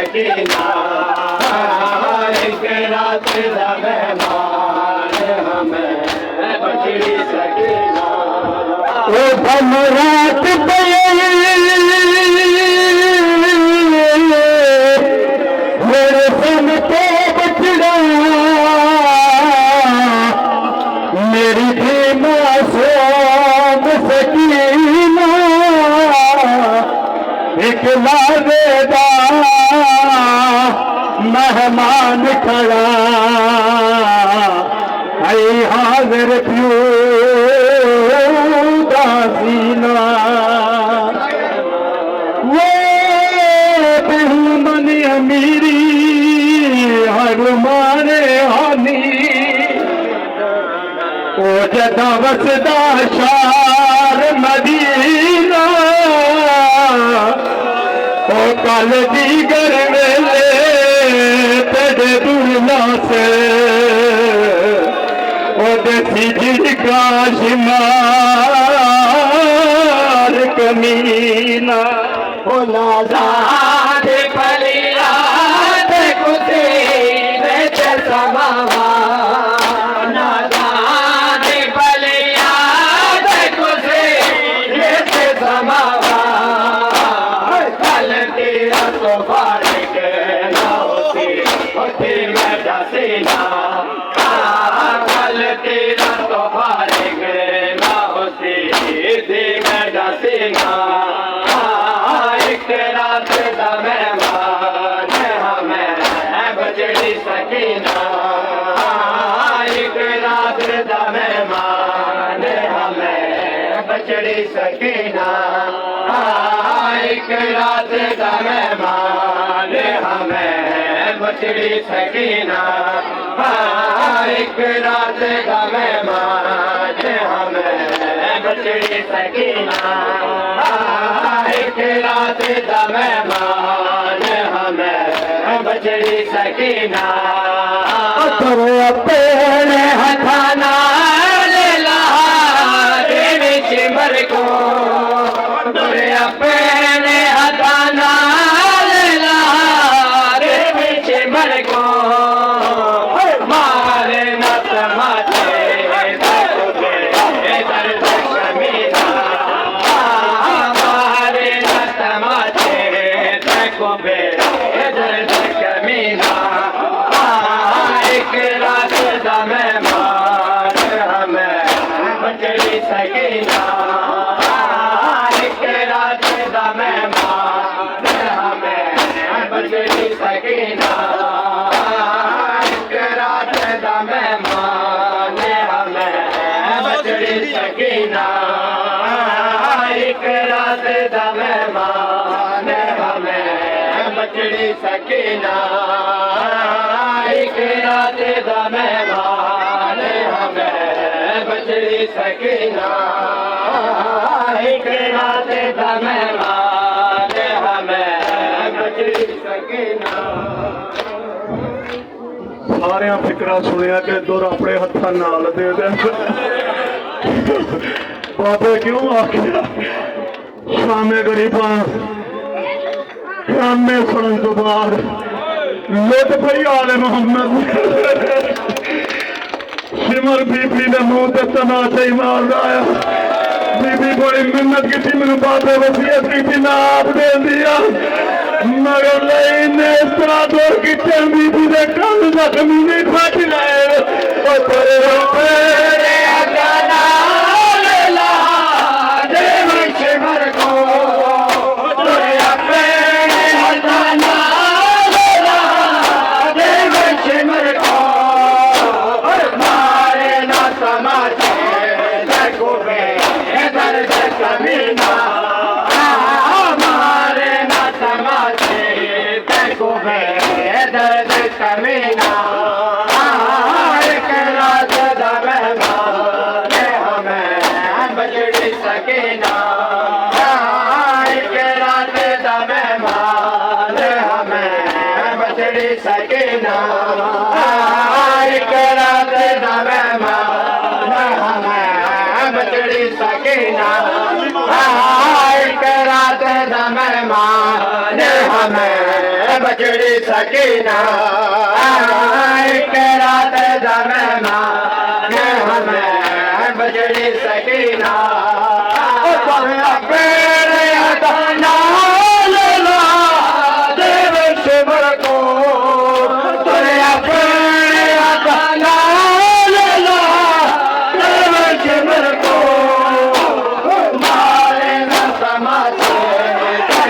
सकीना एक रात दा मेहमान हमें बचड़ी सकीना ओ हम रात पे मेरे सन को बचड़ा मेरी थी मासूम सकीना एक लावेदा मेहमान खड़ा आई हाजिर प्यू दासीना वो बेहुमन अमीरी हर मारे हानी ओ जदा वसदा शार मदीना ओ कल दीगर वेले तेरे दुर्ला से ओ देसी जिनका शिमार कमीना ओ नाज़ाद पलिया ते कुते बेच समावा नाज़ाद पलिया ते कुते बेच समावा कल तेरा तो फारिक ना होती मैं दसीना कल तेरा तो फारिक ना होती थी मैं दसीना एक रात दा मेहमान हमें बचड़ी सकीना एक रात दा मेहमान हमें बचड़ी सकीना एक रात दा मेहमान हमें बचड़ी सकीना एक रात दा मेहमान हमें बचड़ी सकीना एक रात दा मेहमान हमें बचड़ी सकीना तेरे पेड़ हथा नाल लहारे विच मर को तुरे पेड़ हथा नाल लहारे विच मर को मारे न तमाचे दर्द कमीना मारे न तमाचे तको बे दर्द कमीना एक रात दा मेहमान हमें बचड़ी सकीना एक रात दा मेहमान हमें बचड़ी सकीना एक रात दा मेहमान हमें बचड़ी सकीना एक रात दा मेहमान हमें बचड़ी सकीना एक रात दा मेहमान हमें बचड़ी सकीना एक रात दा मेहमान हमें बचड़ी सकीना सारिया फिक्रा सुनिया कि दुर अपने हथा नाल दे दे बाबे क्यों आखिया शामे गरीबा शामे सुनन तो बाद लुट पई आले मोहम्मद सिमर बीबी ने मुंह ते तमाचा ही मार आया बीबी बड़ी मिन्नत की मैंने बाबे वसीयत की ना आप दे दिया मगर ने इस तरह दौड़ की बीबी ने कल जख्मी नहीं फट लाए और तेरे दर्द कमीना एक रात दा मेहमान हमें बचड़ी सकीना एक रात दा मेहमान हमें बचड़ी सकीना एक रात दा मेहमान हमें बचड़ी सकीना एक रात दा मेहमान हमें बजड़ी सकीना एक रात दा मेहमान हमें बजड़ी सकीना पेड़ अदाना ला देव शिवर को तुरिया पेड़ अदाना ला देव शिवर को मारे न समाते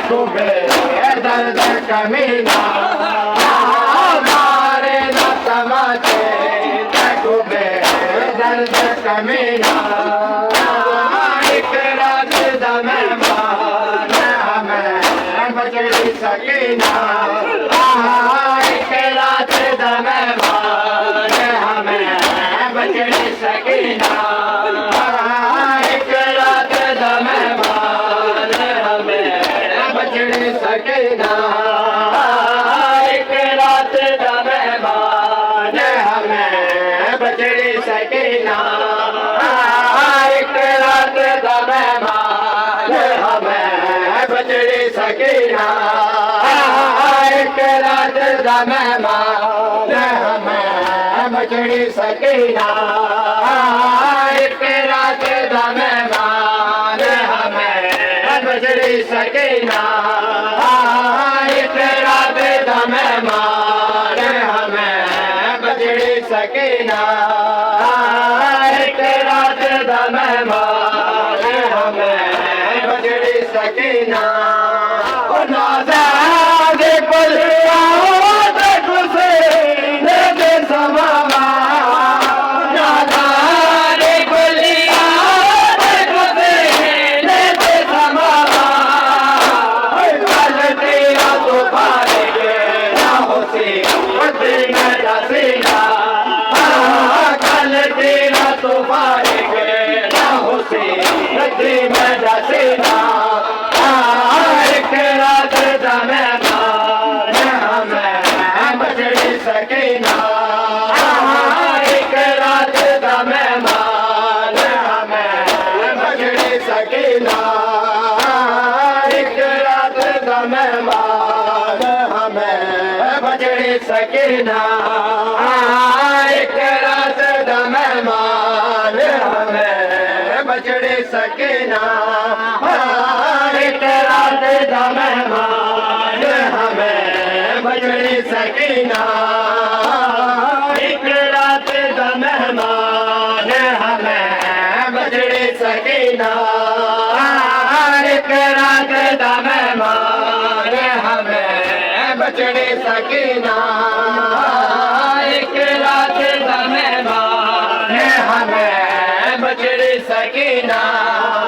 डूबे दर्द कमीना मारे न समाते डूबे दर्द कमीना एक रात दा मेहमान हमें बजड़ी सकीना एक रात दा मेहमान हमें बजड़ी सकीना एक रात दा मेहमान हमें बजड़ी सकीना एक रात दा मेहमान हमें बजड़ी सकीना एक रात दा मेहमान हमें बजड़ी सकीना एक रात दा मेहमान हमें बजड़ी सकीना एक रात दा मेहमान हमें बजड़ी सकीना एक रात दा मेहमान हमें बजड़ी सकीना एक रात दा मेहमान हमें बजड़ी सकीना नाज़ादे पुलिया खुसे दे समावा नाज़ादे पुलिया खुसे दे समावा कल तेरा तो पालेंगे ना होसी दिन दसीना कल तेरा तो पालेंगे ना होसी दिन दसीना एक रात दा मेहमान हमें बजड़ी सकीना एक रात दा मेहमान हमें बजड़ी सकीना एक रात दा मेहमान हमें बजड़ी सकीना एक रात दा मेहमान हमें बजड़ी सकीना एक रात दा मेहमान हमें बजड़ी सकीना एक रात दा मेहमान हमें बजड़ी सकीना एक रात दा मेहमान हमें बजड़ी सकीना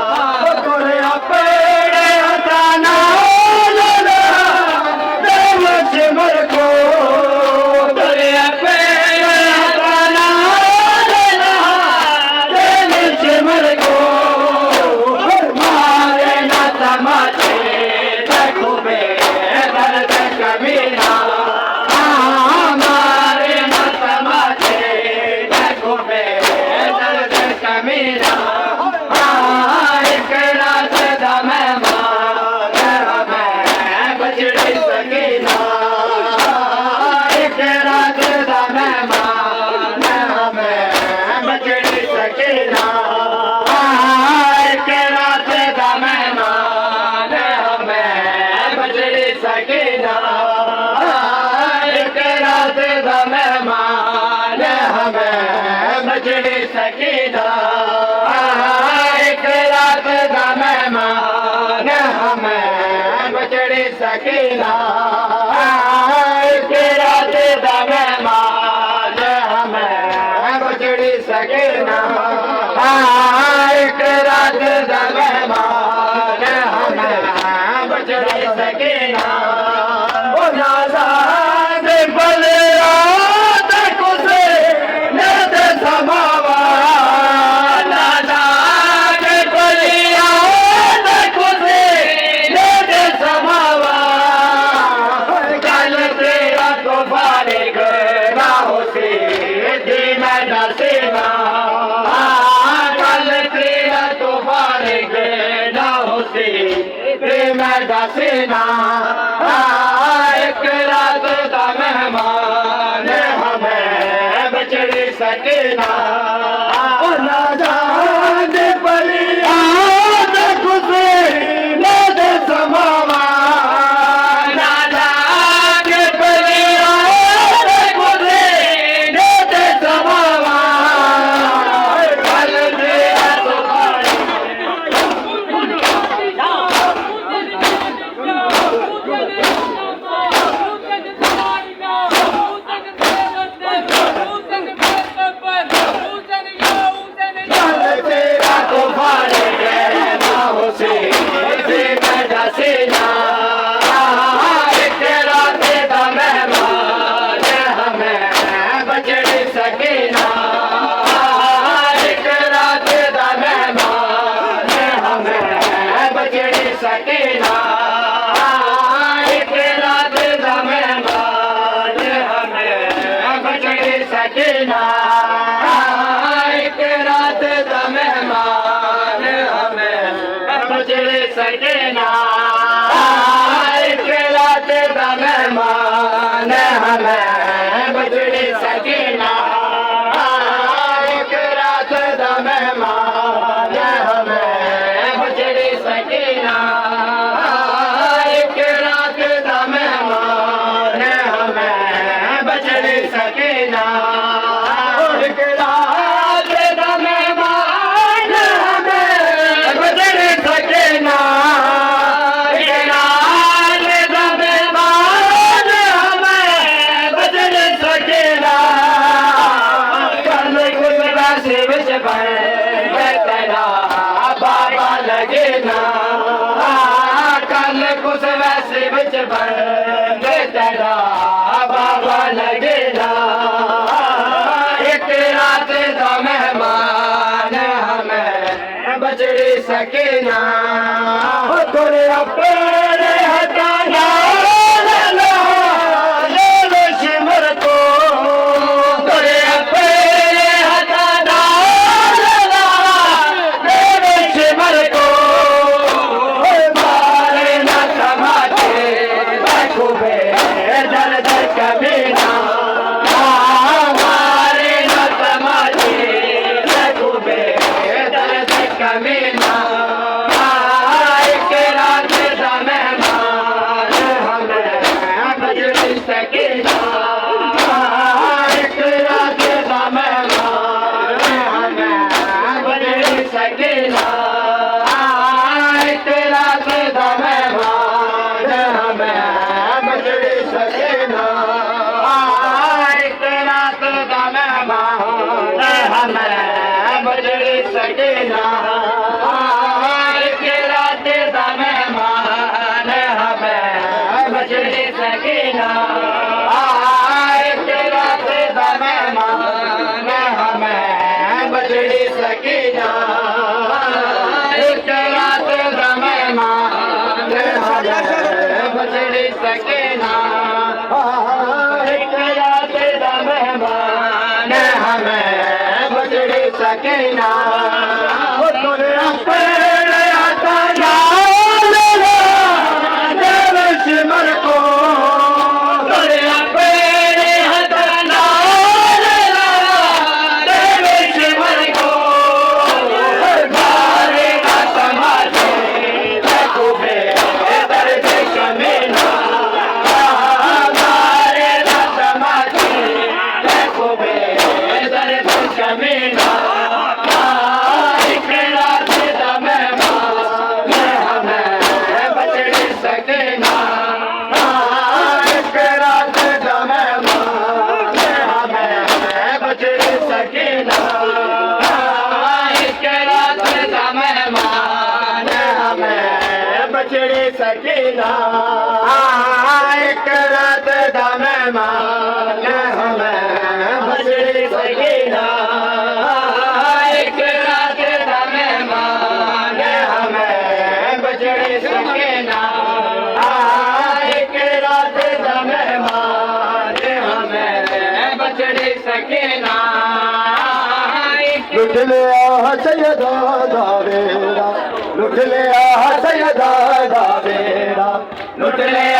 एक रात दा मेहमान हमें बजड़ी सकीना बजड़ी सकीना एक रात दा मेहमान हमें बजड़ी सकीना एक रात दा मेहमान हमें बजड़ी सकीना एक रात दा मेहमान हमें बजड़ी सकीना ओ नाज़ाद बलिया खुसे दे समावा नाज़ाद बलिया खुसे दे समावा कल तेरा तो फारिग ना होसी दिन दसीना कल तेरा तो फारिग ना होसी दिन दसीना एक रात सकेना राजा दे बलिया दे खुशी दे समावा राजा दे बलिया दे खुशी दे समावा कल तेरा तो सकेना एक रात दा मेहमान हमें बजड़ी सकेना एक रात दा मेहमान हमें बजड़ी सकेना एक रात दा मेहमान हमें बजड़ी सकेना एक रात दा मेहमान हमें बजड़ी सकेना तेरा बाबा लगेना कल कुछ वैसे बिच बन तेरा बाबा लगेना एक रात का मेहमान हमें बजड़ी सकेना थोड़े अपने हटाना शिमर को थोड़े अपने हटाना सकेना एक रात दा मेहमान हमें बजड़ी सकेना एक रात दा मेहमान हमें बजड़ी सकेना एक रात दा मेहमान हमें बजड़ी सकेना एक रात दा मेहमान हमें बजड़ी सकेना सकेना एक रात दा मेहमान हमें बजड़ी सकेना एक रात दा मेहमान हमें बजड़ी सकेना एक रात दा मेहमान हमें बजड़ी सकेना लुट लिया सैयदा दा बेड़ा लुट लिया सैयदा दा बेड़ा लुट लिया